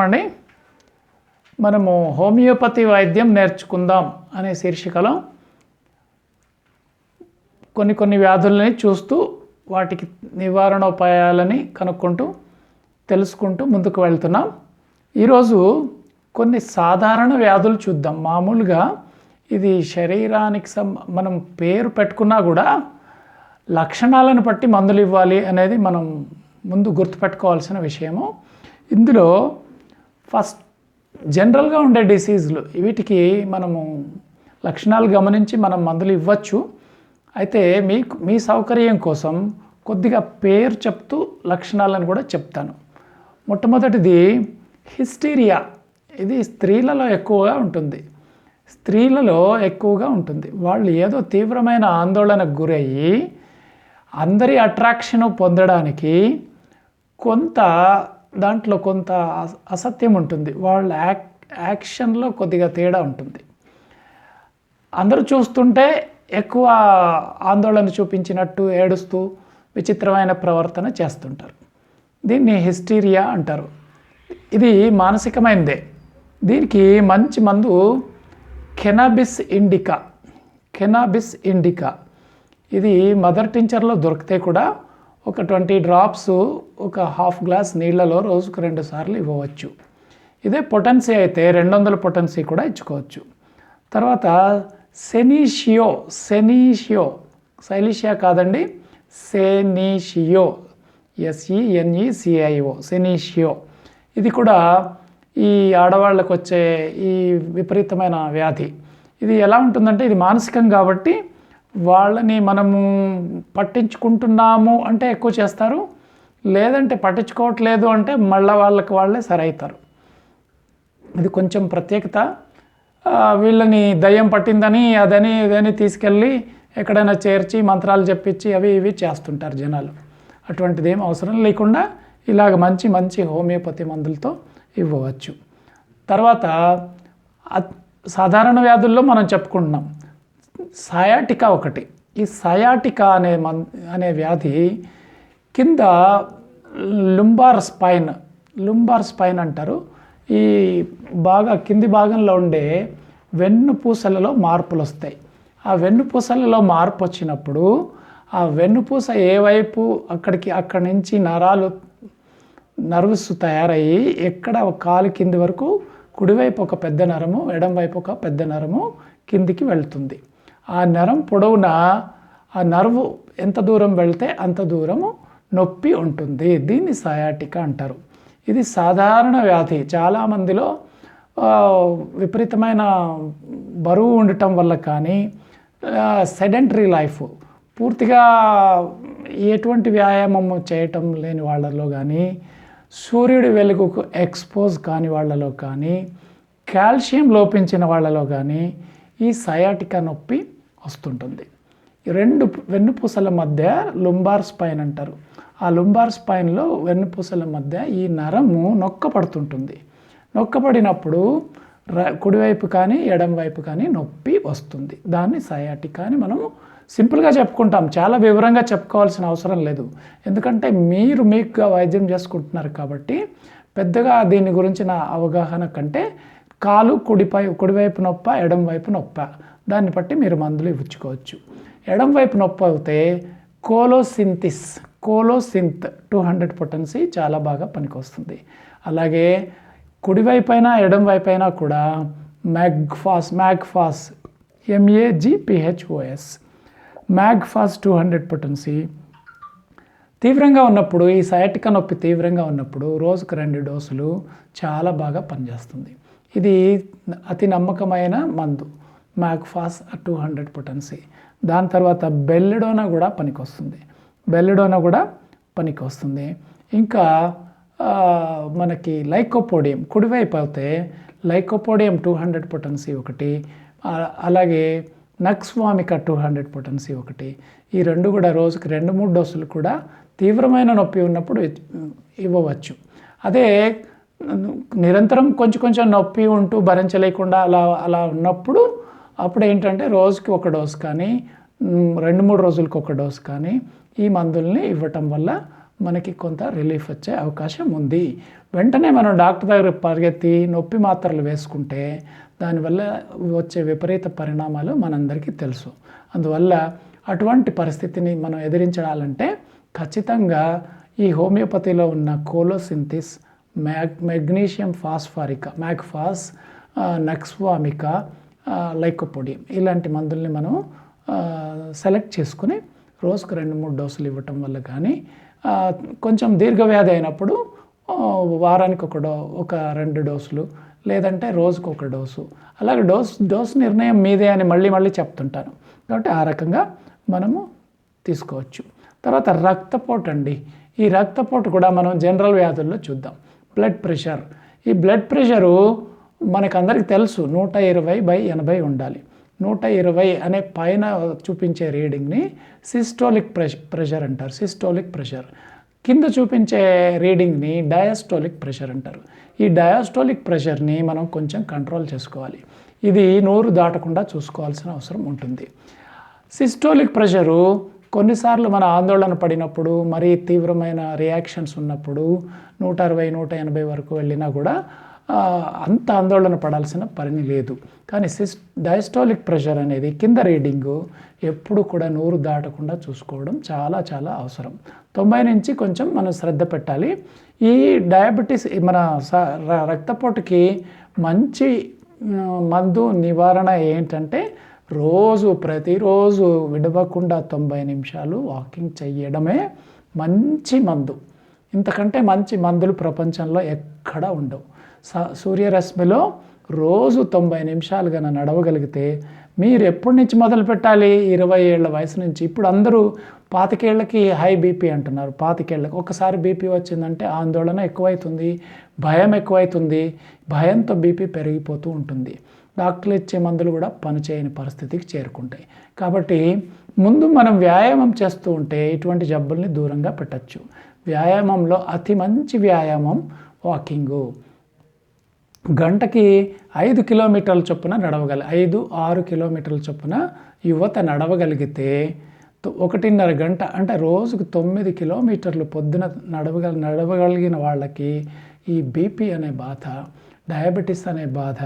అండి మనము హోమియోపతి వైద్యం నేర్చుకుందాం అనే శీర్షికలో కొన్ని వ్యాధులని చూస్తూ వాటికి నివారణోపాయాలని కనుక్కుంటూ తెలుసుకుంటూ ముందుకు వెళ్తున్నాం. ఈరోజు కొన్ని సాధారణ వ్యాధులు చూద్దాం. మామూలుగా ఇది శరీరానికి మనం పేరు పెట్టుకున్నా కూడా లక్షణాలను బట్టి మందులు ఇవ్వాలి అనేది మనం ముందు గుర్తుపెట్టుకోవాల్సిన విషయము. ఇందులో ఫస్ట్ జనరల్గా ఉండే డిసీజులు, వీటికి మనము లక్షణాలు గమనించి మనం మందులు ఇవ్వచ్చు. అయితే మీ సౌకర్యం కోసం కొద్దిగా పేరు చెప్తూ లక్షణాలను కూడా చెప్తాను. మొట్టమొదటిది హిస్టీరియా. ఇది స్త్రీలలో ఎక్కువగా ఉంటుంది. వాళ్ళు ఏదో తీవ్రమైన ఆందోళనకు గురయ్యి అందరి అట్రాక్షన్ పొందడానికి దాంట్లో కొంత అసత్యం ఉంటుంది. వాళ్ళ యాక్షన్లో కొద్దిగా తేడా ఉంటుంది. అందరూ చూస్తుంటే ఎక్కువ ఆందోళన చూపించినట్టు ఏడుస్తూ విచిత్రమైన ప్రవర్తన చేస్తుంటారు. దీన్ని హిస్టీరియా అంటారు. ఇది మానసికమైనదే. దీనికి మంచి మందు కెనాబిస్ ఇండికా. ఇది మదర్ టించర్లో దొరికితే కూడా ఒక 20 డ్రాప్స్ ఒక హాఫ్ గ్లాస్ నీళ్ళలో రోజుకు 2 సార్లు ఇవ్వవచ్చు. ఇదే పొటెన్సీ అయితే 200 పొటెన్సీ కూడా ఇచ్చుకోవచ్చు. తర్వాత సైలీషియా కాదండి, సెనీషియో, సెనీషియో. ఇది కూడా ఈ ఆడవాళ్ళకు వచ్చే ఈ విపరీతమైన వ్యాధి. ఇది ఎలా ఉంటుందంటే, ఇది మానసికం కాబట్టి వాళ్ళని మనము పట్టించుకుంటున్నాము అంటే ఎక్కువ చేస్తారు, లేదంటే పట్టించుకోవట్లేదు అంటే మళ్ళీ వాళ్ళే సరైతారు. ఇది కొంచెం ప్రత్యేకత. వీళ్ళని దయ్యం పట్టిందని ఇదని తీసుకెళ్ళి ఎక్కడైనా చేర్చి మంత్రాలు చెప్పించి ఇవి చేస్తుంటారు జనాలు. అటువంటిది ఏం అవసరం లేకుండా ఇలాగ మంచి హోమియోపతి మందులతో ఇవ్వవచ్చు. తర్వాత సాధారణ వ్యాధుల్లో మనం చెప్పుకుంటున్నాం సయాటికా ఒకటి. ఈ సయాటికా అనే వ్యాధి కింద లుంబార్ స్పైన్ అంటారు. ఈ బాగా కింది భాగంలో ఉండే వెన్నుపూసలలో మార్పులు వస్తాయి. ఆ వెన్నుపూసలలో మార్పు వచ్చినప్పుడు ఆ వెన్నుపూస ఏ వైపు అక్కడి నుంచి నర్వ్స్ తయారయ్యి ఎక్కడ కాలు కింది వరకు కుడివైపు ఒక పెద్ద నరము, ఎడం వైపు ఒక పెద్ద నరము కిందికి వెళ్తుంది. ఆ నరం పొడవున ఆ నర్వు ఎంత దూరం వెళ్తే అంత దూరము నొప్పి ఉంటుంది. దీన్ని సయాటికా అంటారు. ఇది సాధారణ వ్యాధి. చాలామందిలో విపరీతమైన బరువు ఉండటం వల్ల కానీ, సెడెంటరీ లైఫ్, పూర్తిగా ఎటువంటి వ్యాయామం చేయటం లేని వాళ్ళలో కానీ, సూర్యుడి వెలుగుకు ఎక్స్పోజ్ కాని వాళ్ళలో కానీ, కాల్షియం లోపించిన వాళ్ళలో కానీ ఈ సయాటికా నొప్పి వస్తుంటుంది. ఈ 2 వెన్నుపూసల మధ్య లుంబార్ స్పైన్ అంటారు. ఆ లుంబార్ స్పైన్లో వెన్నుపూసల మధ్య ఈ నరము నొక్కపడుతుంటుంది. నొక్కబడినప్పుడు కుడివైపు కానీ ఎడం వైపు కానీ నొప్పి వస్తుంది. దాన్ని సయాటికా అని మనము సింపుల్గా చెప్పుకుంటాం. చాలా వివరంగా చెప్పుకోవాల్సిన అవసరం లేదు. ఎందుకంటే మీకుగా వైద్యం చేసుకుంటున్నారు కాబట్టి పెద్దగా దీని గురించిన అవగాహన కంటే కాలు కుడివైపు నొప్ప, ఎడం వైపు నొప్ప, దాన్ని బట్టి మీరు మందులు ఇవ్వుకోవచ్చు. ఎడం వైపు నొప్పి అయితే కోలోసింత్ 200 పొటెన్సీ చాలా బాగా పనికొస్తుంది. అలాగే కుడివైపు అయినా ఎడం వైపు అయినా కూడా మ్యాగ్ఫాస్ మ్యాగ్ఫాస్ 200 పొటెన్సీ. తీవ్రంగా ఉన్నప్పుడు, ఈ సయాటికా నొప్పి తీవ్రంగా ఉన్నప్పుడు రోజుకు 2 డోసులు చాలా బాగా పనిచేస్తుంది. ఇది అతి నమ్మకమైన మందు మ్యాగ్ఫాస్ 200 పొటెన్సీ. దాని తర్వాత బెల్లిడోనా కూడా పనికొస్తుంది. ఇంకా మనకి లైకోపోడియం, కుడివైపు అయితే లైకోపోడియం 200 పొటెన్సీ ఒకటి, అలాగే నక్స్వామికా 200 పొటెన్సీ ఒకటి. ఈ 2 కూడా రోజుకి 2-3 డోసులు కూడా తీవ్రమైన నొప్పి ఉన్నప్పుడు ఇవ్వవచ్చు. అదే నిరంతరం కొంచెం నొప్పి ఉంటూ భరించలేకుండా అలా ఉన్నప్పుడు అప్పుడు ఏంటంటే రోజుకి 1 డోసు కానీ 2-3 రోజులకు 1 డోసు కానీ ఈ మందుల్ని ఇవ్వటం వల్ల మనకి కొంత రిలీఫ్ వచ్చే అవకాశం ఉంది. వెంటనే మనం డాక్టర్ దగ్గర పరిగెత్తి నొప్పి మాత్రలు వేసుకుంటే దానివల్ల వచ్చే విపరీత పరిణామాలు మనందరికీ తెలుసు. అందువల్ల అటువంటి పరిస్థితిని మనం ఎదిరించాలంటే ఖచ్చితంగా ఈ హోమియోపతిలో ఉన్న కోలోసింథిస్, మెగ్నీషియం ఫాస్ఫారికా, మ్యాగ్ఫాస్, నక్స్వామికా, లైకోపోడియం ఇలాంటి మందుల్ని మనం సెలెక్ట్ చేసుకుని రోజుకు 2-3 డోసులు ఇవ్వటం వల్ల కానీ, కొంచెం దీర్ఘవ్యాధి అయినప్పుడు వారానికి ఒక 2 డోసులు, లేదంటే రోజుకు 1 డోసు, అలాగే డోసు నిర్ణయం మీదే అని మళ్ళీ చెప్తుంటాను. కాబట్టి ఆ రకంగా మనము తీసుకోవచ్చు. తర్వాత రక్తపోటు అండి. ఈ రక్తపోటు కూడా మనం జనరల్ వ్యాధుల్లో చూద్దాం. Blood pressure. ఈ బ్లడ్ ప్రెషరు మనకందరికీ తెలుసు 120/80 ఉండాలి. 120 అనే పైన చూపించే రీడింగ్ని సిస్టోలిక్ ప్రెషర్ అంటారు. సిస్టోలిక్ ప్రెషర్ కింద చూపించే రీడింగ్ని డయాస్టోలిక్ ప్రెషర్ అంటారు. ఈ డయాస్టోలిక్ ప్రెషర్ని మనం కొంచెం కంట్రోల్ చేసుకోవాలి. ఇది 100 దాటకుండా చూసుకోవాల్సిన అవసరం ఉంటుంది. సిస్టోలిక్ ప్రెషరు కొన్నిసార్లు మన ఆందోళన పడినప్పుడు, మరీ తీవ్రమైన రియాక్షన్స్ ఉన్నప్పుడు 160-180 వరకు వెళ్ళినా కూడా అంత ఆందోళన పడాల్సిన పని లేదు. కానీ డయాస్టోలిక్ ప్రెషర్ అనేది కింద రీడింగు ఎప్పుడు కూడా 100 దాటకుండా చూసుకోవడం చాలా అవసరం. 90 నుంచి కొంచెం మనం శ్రద్ధ పెట్టాలి. ఈ డయాబెటీస్ మన రక్తపోటుకి మంచి మందు నివారణ ఏంటంటే ప్రతిరోజు విడవకుండా 90 నిమిషాలు వాకింగ్ చేయడమే మంచి మందు. ఇంతకంటే మంచి మందులు ప్రపంచంలో ఎక్కడా ఉండవు. సూర్యరశ్మిలో రోజు 90 నిమిషాలు కన్నా నడవగలిగితే మీరు ఎప్పటి నుంచి మొదలు పెట్టాలి? 20 ఏళ్ల వయసు నుంచి. ఇప్పుడు అందరూ 25 ఏళ్ళకి హై బీపీ అంటున్నారు. 25 ఏళ్ళకి ఒకసారి బీపీ వచ్చిందంటే ఆందోళన ఎక్కువైతుంది, భయం ఎక్కువైతుంది, భయంతో బీపీ పెరిగిపోతూ ఉంటుంది. డాక్టర్లు ఇచ్చే మందులు కూడా పనిచేయని పరిస్థితికి చేరుకుంటాయి. కాబట్టి ముందు మనం వ్యాయామం చేస్తూ ఉంటే ఇటువంటి జబ్బుల్ని దూరంగా పెట్టచ్చు. వ్యాయామంలో అతి మంచి వ్యాయామం వాకింగు. గంటకి 5 కిలోమీటర్ల చొప్పున 5-6 కిలోమీటర్ల చొప్పున యువత నడవగలిగితే 1.5 గంట అంటే రోజుకు 9 కిలోమీటర్లు పొద్దున నడవగలిగిన వాళ్ళకి ఈ బీపీ అనే బాధ, డయాబెటీస్ అనే బాధ,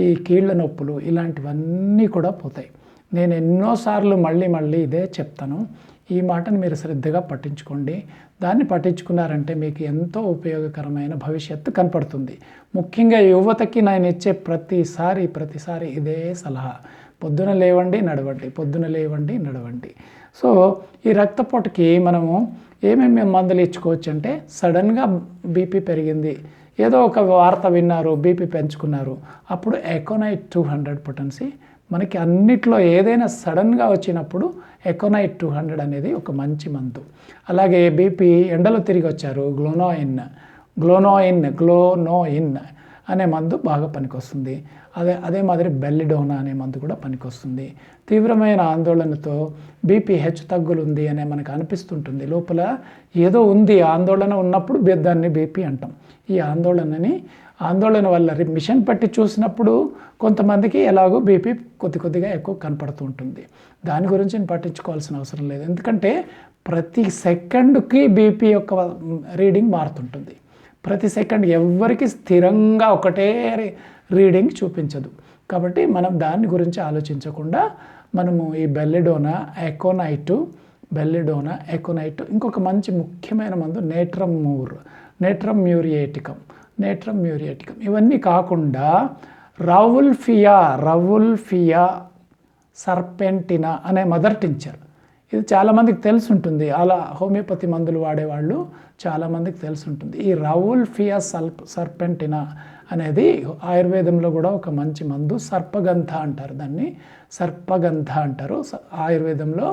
ఈ కీళ్ళ నొప్పులు ఇలాంటివన్నీ కూడా పోతాయి. నేను ఎన్నోసార్లు మళ్ళీ ఇదే చెప్తాను. ఈ మాటను మీరు శ్రద్ధగా పట్టించుకోండి. దాన్ని పట్టించుకున్నారంటే మీకు ఎంతో ఉపయోగకరమైన భవిష్యత్తు కనపడుతుంది. ముఖ్యంగా యువతకి నేను ఇచ్చే ప్రతిసారి ఇదే సలహా. పొద్దున లేవండి, నడవండి. సో ఈ రక్తపోటుకి మనము ఏమేమి మందులు ఇచ్చుకోవచ్చు అంటే, సడన్గా బీపీ పెరిగింది, ఏదో ఒక వార్త విన్నారు, బీపీ పెంచుకున్నారు, అప్పుడు ఎకోనైట్ 200 పొటెన్సీ మనకి అన్నిట్లో ఏదైనా సడన్గా వచ్చినప్పుడు ఎకోనైట్ 200 అనేది ఒక మంచి మందు. అలాగే బీపీ ఎండలో తిరిగి వచ్చారు, గ్లోనోయిన్ అనే మందు బాగా పనికొస్తుంది. అదే మాదిరి బెల్లిడోనా అనే మందు కూడా పనికొస్తుంది. తీవ్రమైన ఆందోళనతో బీపీ హెచ్చు తగ్గులుంది అనే మనకు అనిపిస్తుంటుంది. లోపల ఏదో ఉంది, ఆందోళన ఉన్నప్పుడు దాన్ని బీపీ అంటాం. ఈ ఆందోళన వల్ల మిషన్ పట్టి చూసినప్పుడు కొంతమందికి ఎలాగో బీపీ కొద్దిగా ఎక్కువ కనపడుతూ ఉంటుంది. దాని గురించి పట్టించుకోవాల్సిన అవసరం లేదు. ఎందుకంటే ప్రతి సెకండ్కి బీపీ యొక్క రీడింగ్ మారుతుంటుంది. ప్రతి సెకండ్ ఎవ్వరికి స్థిరంగా ఒకటే రీడింగ్ చూపించదు. కాబట్టి మనం దాని గురించి ఆలోచించకుండా మనము ఈ బెల్లిడోనా, ఎకోనైట్, ఇంకొక మంచి ముఖ్యమైన మందు నేట్రమ్ మ్యూరియేటికం. ఇవన్నీ కాకుండా రవుల్ఫియా సర్పెంటినా అనే మదర్ టించర్. ఇది చాలామందికి తెలిసి ఉంటుంది. అలా హోమియోపతి మందులు వాడేవాళ్ళు చాలామందికి తెలిసి ఉంటుంది. ఈ రవుల్ఫియా సర్పెంటినా అనేది ఆయుర్వేదంలో కూడా ఒక మంచి మందు. సర్పగంధ అంటారు ఆయుర్వేదంలో.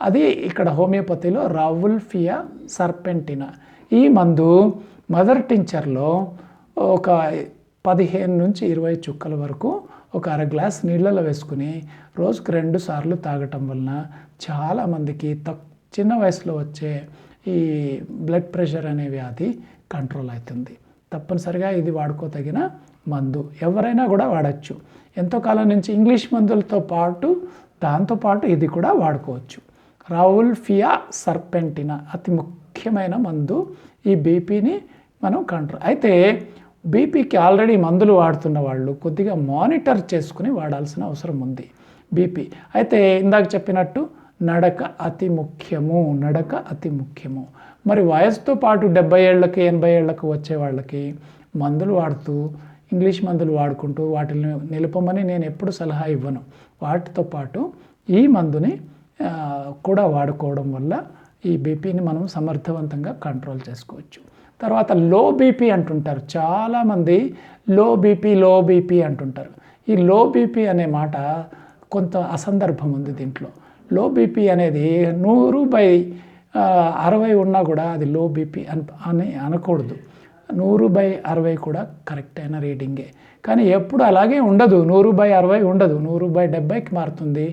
అది ఇక్కడ హోమియోపతిలో రవుల్ఫియా సర్పెంటినా. ఈ మందు మదర్ టించర్లో ఒక 15 నుంచి 20 చుక్కల వరకు ఒక 1/2 గ్లాస్ నీళ్ళలో వేసుకుని రోజుకు 2 సార్లు తాగటం వలన చాలామందికి చిన్న వయసులో వచ్చే ఈ బ్లడ్ ప్రెషర్ అనే వ్యాధి కంట్రోల్ అవుతుంది. తప్పనిసరిగా ఇది వాడుకోదగిన మందు. ఎవరైనా కూడా వాడచ్చు. ఎంతో కాలం నుంచి ఇంగ్లీష్ మందులతో పాటు దాంతోపాటు ఇది కూడా వాడుకోవచ్చు. రవుల్ఫియా సర్పెంటినా అతి ముఖ్య ముఖ్యమైన మందు ఈ బీపీని మనం కంట్రోల్. అయితే బీపీకి ఆల్రెడీ మందులు వాడుతున్న వాళ్ళు కొద్దిగా మానిటర్ చేసుకుని వాడాల్సిన అవసరం ఉంది బీపీ. అయితే ఇందాక చెప్పినట్టు నడక అతి ముఖ్యము, నడక అతి ముఖ్యము. మరి వయసుతో పాటు 70 ఏళ్ళకి 80 ఏళ్ళకు వచ్చే వాళ్ళకి మందులు వాడుతూ ఇంగ్లీష్ మందులు వాడుకుంటూ వాటిని నిలుపమని నేను ఎప్పుడు సలహా ఇవ్వను. వాటితో పాటు ఈ మందుని కూడా వాడుకోవడం వల్ల ఈ బీపీని మనం సమర్థవంతంగా కంట్రోల్ చేసుకోవచ్చు. తర్వాత లో బీపీ అంటుంటారు చాలామంది, లో బీపీ అంటుంటారు. ఈ లో బీపీ అనే మాట కొంత అసందర్భం ఉంది దీంట్లో. లో బీపీ అనేది 100/60 ఉన్నా కూడా అది లో బీపీ అని అనకూడదు. 100/60 కూడా కరెక్ట్ అయిన రీడింగే. కానీ ఎప్పుడు అలాగే ఉండదు, 100/60 ఉండదు. 100/70కి మారుతుంది,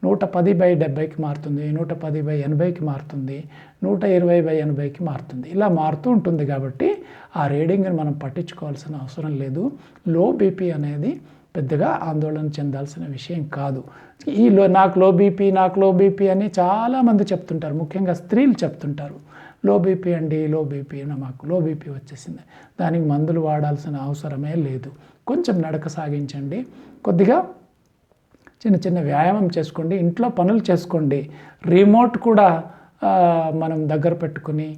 110/70కి మారుతుంది, 110/80కి మారుతుంది, 120/80కి మారుతుంది. ఇలా మారుతూ ఉంటుంది. కాబట్టి ఆ రీడింగ్ని మనం పట్టించుకోవాల్సిన అవసరం లేదు. లో బీపీ అనేది పెద్దగా ఆందోళన చెందాల్సిన విషయం కాదు. నాకు లో బీపీ అని చాలామంది చెప్తుంటారు, ముఖ్యంగా స్త్రీలు చెప్తుంటారు. లో బీపీ అండి, లో బీపీ మాకు లో బీపీ వచ్చేసింది, దానికి మందులు వాడాల్సిన అవసరమే లేదు. కొంచెం నడక సాగించండి, కొద్దిగా చిన్న చిన్న వ్యాయామం చేసుకోండి, ఇంట్లో పనులు చేసుకోండి. రిమోట్ కూడా మనం దగ్గర పెట్టుకుని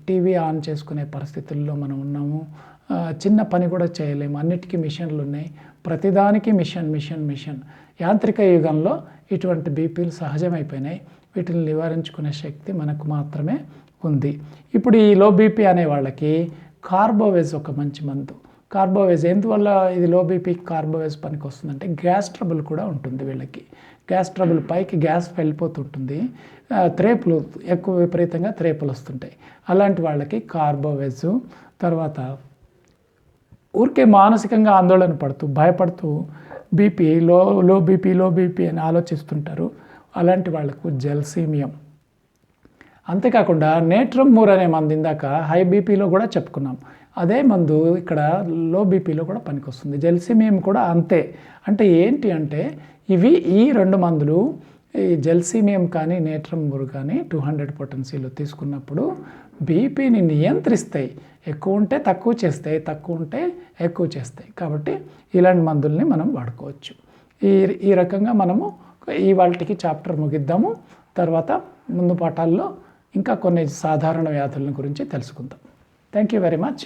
టీవీ ఆన్ చేసుకునే పరిస్థితుల్లో మనం ఉన్నాము. చిన్న పని కూడా చేయలేము, అన్నిటికీ మిషన్లు ఉన్నాయి, ప్రతిదానికి మిషన్. యాంత్రిక యుగంలో ఇటువంటి బీపీలు సహజమైపోయినాయి. వీటిని నివారించుకునే శక్తి మనకు మాత్రమే ఉంది. ఇప్పుడు ఈ లో బీపీ అనే వాళ్ళకి కార్బోవేజ్ ఒక మంచి మందు. కార్బోవేజ్ ఎందువల్ల ఇది లో బీపీకి కార్బోవేజ్ పనికి వస్తుందంటే గ్యాస్ ట్రబుల్ కూడా ఉంటుంది వీళ్ళకి. గ్యాస్ ట్రబుల్, పైకి గ్యాస్ వెళ్ళిపోతుంటుంది, త్రేపులు ఎక్కువ విపరీతంగా త్రేపులు వస్తుంటాయి. అలాంటి వాళ్ళకి కార్బోవేజ్. తర్వాత ఊరికే మానసికంగా ఆందోళన పడుతూ భయపడుతూ బీపీ లో బీపీ అని ఆలోచిస్తుంటారు. అలాంటి వాళ్లకు జెల్సీమియం. అంతేకాకుండా నేట్రమ్మూర్ అనే మందు ఇందాక హై బీపీలో కూడా చెప్పుకున్నాం. అదే మందు ఇక్కడ లో బీపీలో కూడా పనికొస్తుంది. జెల్సీమియం కూడా అంతే. అంటే ఏంటి అంటే ఈ 2 మందులు, ఈ జెల్సీమియం కానీ నేట్రమ్మూర్ కానీ 200 పొటెన్సీలో తీసుకున్నప్పుడు బీపీని నియంత్రిస్తాయి. ఎక్కువ ఉంటే తక్కువ చేస్తాయి, తక్కువ ఉంటే ఎక్కువ చేస్తాయి. కాబట్టి ఇలాంటి మందుల్ని మనం వాడుకోవచ్చు. ఈ రకంగా మనము ఇవాల్టికి చాప్టర్ ముగిద్దాము. తర్వాత ముందు పాఠాల్లో ఇంకా కొన్ని సాధారణ వ్యాధుల గురించి తెలుసుకుందాం. Thank you very much.